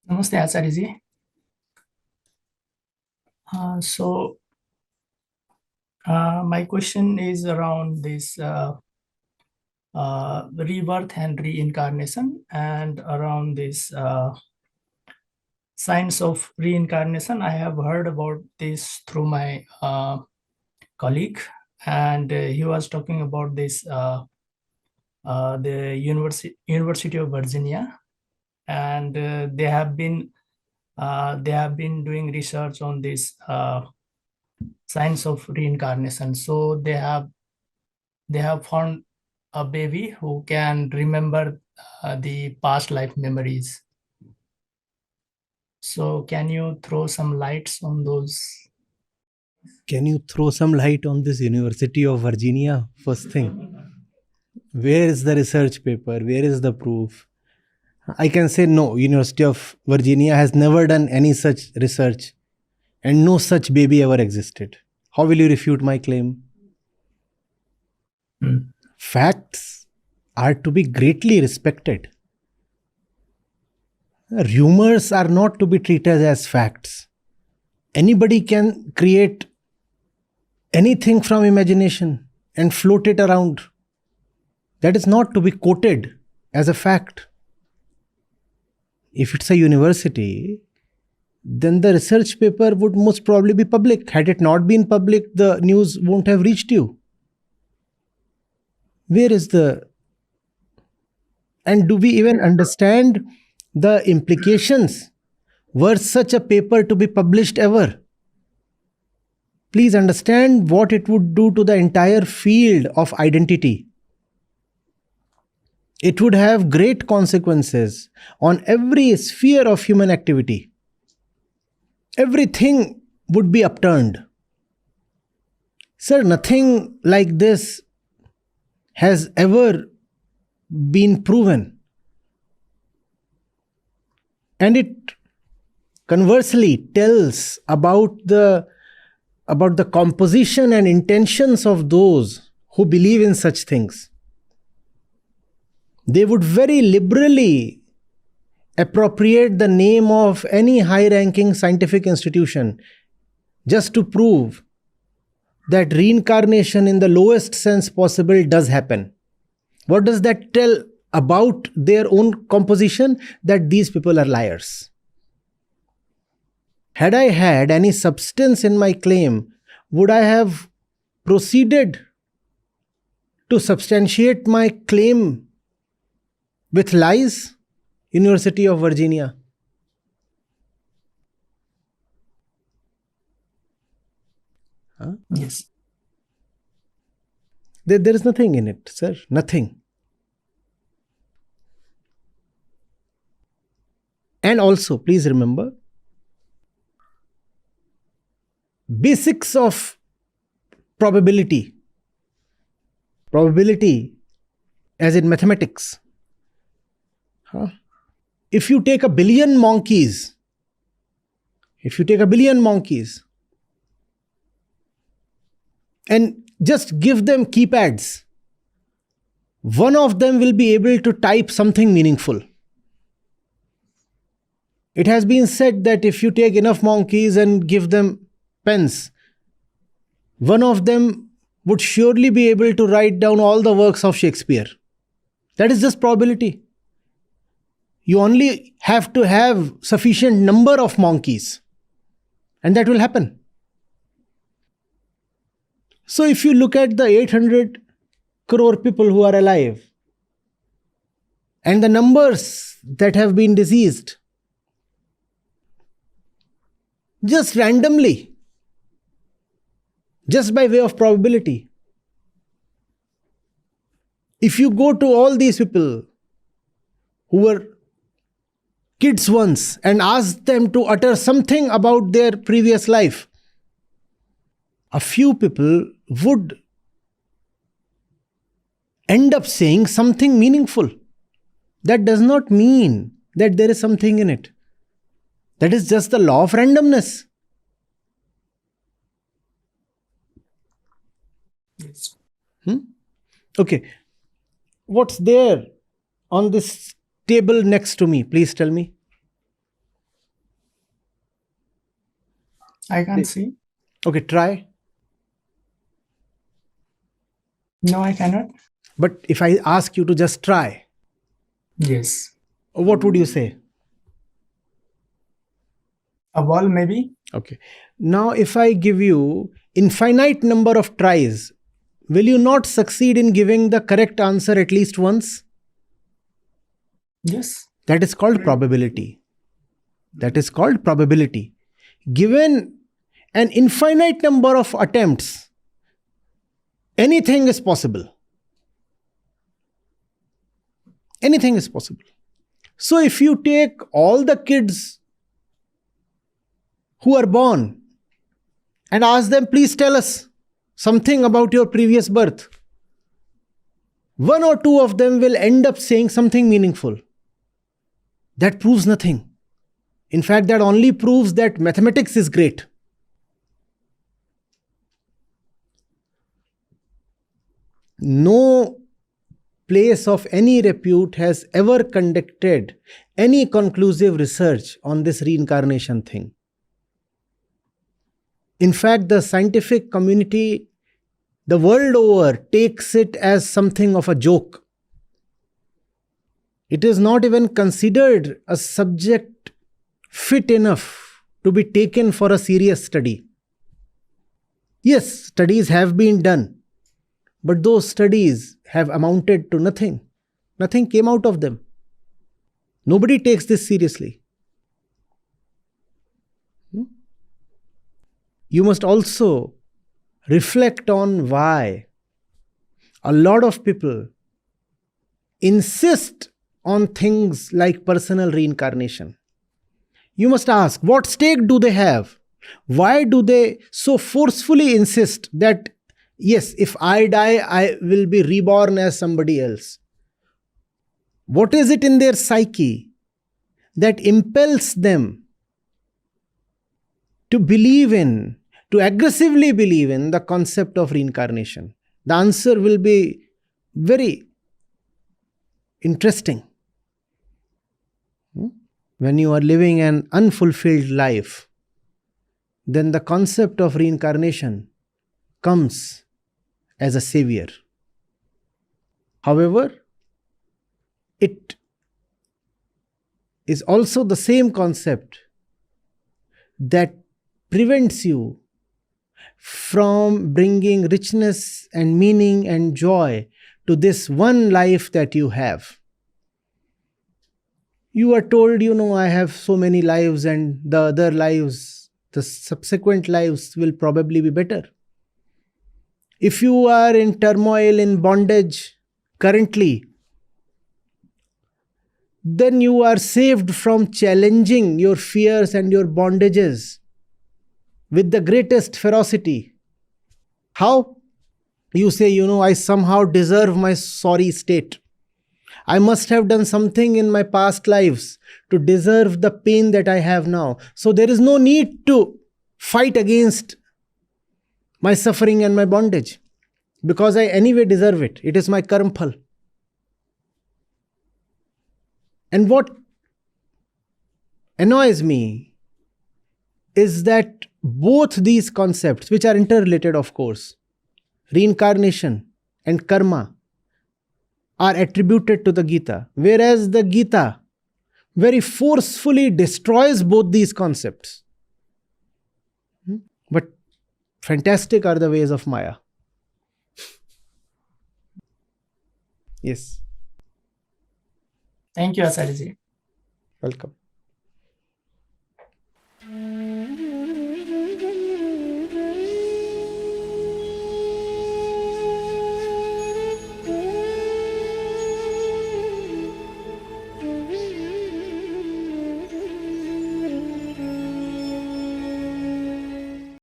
Namaste, Acharya ji. My question is around this rebirth and reincarnation, and around this science of reincarnation. I have heard about this through my colleague, and he was talking about this the University of Virginia, and they have been doing research on this science of reincarnation. So they have found a baby who can remember the past life memories. So can you throw some lights on those? Can you throw some light on this University of Virginia? First thing, where is the research paper? Where is the proof? I can say no. University of Virginia has never done any such research, and no such baby ever existed. How will you refute my claim? Hmm. Facts are to be greatly respected. Rumors are not to be treated as facts. Anybody can create anything from imagination and float it around. That is not to be quoted as a fact. If it's a university, then the research paper would most probably be public. Had it not been public, the news won't have reached you. Where is the. And do we even understand the implications? Were such a paper to be published ever? Please understand what it would do to the entire field of identity. It would have great consequences on every sphere of human activity. Everything would be upturned. Sir, nothing like this has ever been proven. And it conversely tells about the composition and intentions of those who believe in such things. They would very liberally appropriate the name of any high ranking scientific institution just to prove that reincarnation in the lowest sense possible does happen. What does that tell about their own composition? That these people are liars. Had I had any substance in my claim, would I have proceeded to substantiate my claim with lies? University of Virginia. Huh? Yes. There is nothing in it, sir. Nothing. And also, please remember, basics of probability. Probability as in mathematics. Huh? If you take a billion monkeys and just give them keypads, one of them will be able to type something meaningful. It has been said that if you take enough monkeys and give them pens, one of them would surely be able to write down all the works of Shakespeare. That is just probability. You only have to have sufficient number of monkeys, and that will happen. So if you look at the 800 crore people who are alive and the numbers that have been deceased, just randomly, just by way of probability, if you go to all these people who were kids once and ask them to utter something about their previous life, a few people would end up saying something meaningful. That does not mean that there is something in it. That is just the law of randomness. Yes. Okay. What's there on this table next to me? Please tell me. I can't see. Okay, try. No, I cannot. But if I ask you to just try, Yes. what would you say? A wall, maybe? Okay. Now, if I give you infinite number of tries, will you not succeed in giving the correct answer at least once? Yes. That is called probability. That is called probability. Given an infinite number of attempts, anything is possible. Anything is possible. So if you take all the kids who are born and ask them, please tell us something about your previous birth, one or two of them will end up saying something meaningful. That proves nothing. In fact, that only proves that mathematics is great. No place of any repute has ever conducted any conclusive research on this reincarnation thing. In fact, the scientific community the world over takes it as something of a joke. It is not even considered a subject fit enough to be taken for a serious study. Yes, studies have been done, but those studies have amounted to nothing. Nothing came out of them. Nobody takes this seriously. You must also reflect on why a lot of people insist on things like personal reincarnation. You must ask, what stake do they have? Why do they so forcefully insist that, yes, if I die, I will be reborn as somebody else? What is it in their psyche that impels them to believe in, to aggressively believe in the concept of reincarnation? The answer will be very interesting. When you are living an unfulfilled life, then the concept of reincarnation comes as a savior. However, it is also the same concept that prevents you from bringing richness and meaning and joy to this one life that you have. You are told, I have so many lives, and the other lives, the subsequent lives will probably be better. If you are in turmoil, in bondage currently, then you are saved from challenging your fears and your bondages with the greatest ferocity. How? You say, I somehow deserve my sorry state. I must have done something in my past lives to deserve the pain that I have now. So there is no need to fight against my suffering and my bondage, because I anyway deserve it. It is my karma. And what annoys me is that both these concepts, which are interrelated, of course, reincarnation and karma, are attributed to the Gita, whereas the Gita very forcefully destroys both these concepts. But fantastic are the ways of Maya. Yes. Thank you, Acharya ji. Welcome.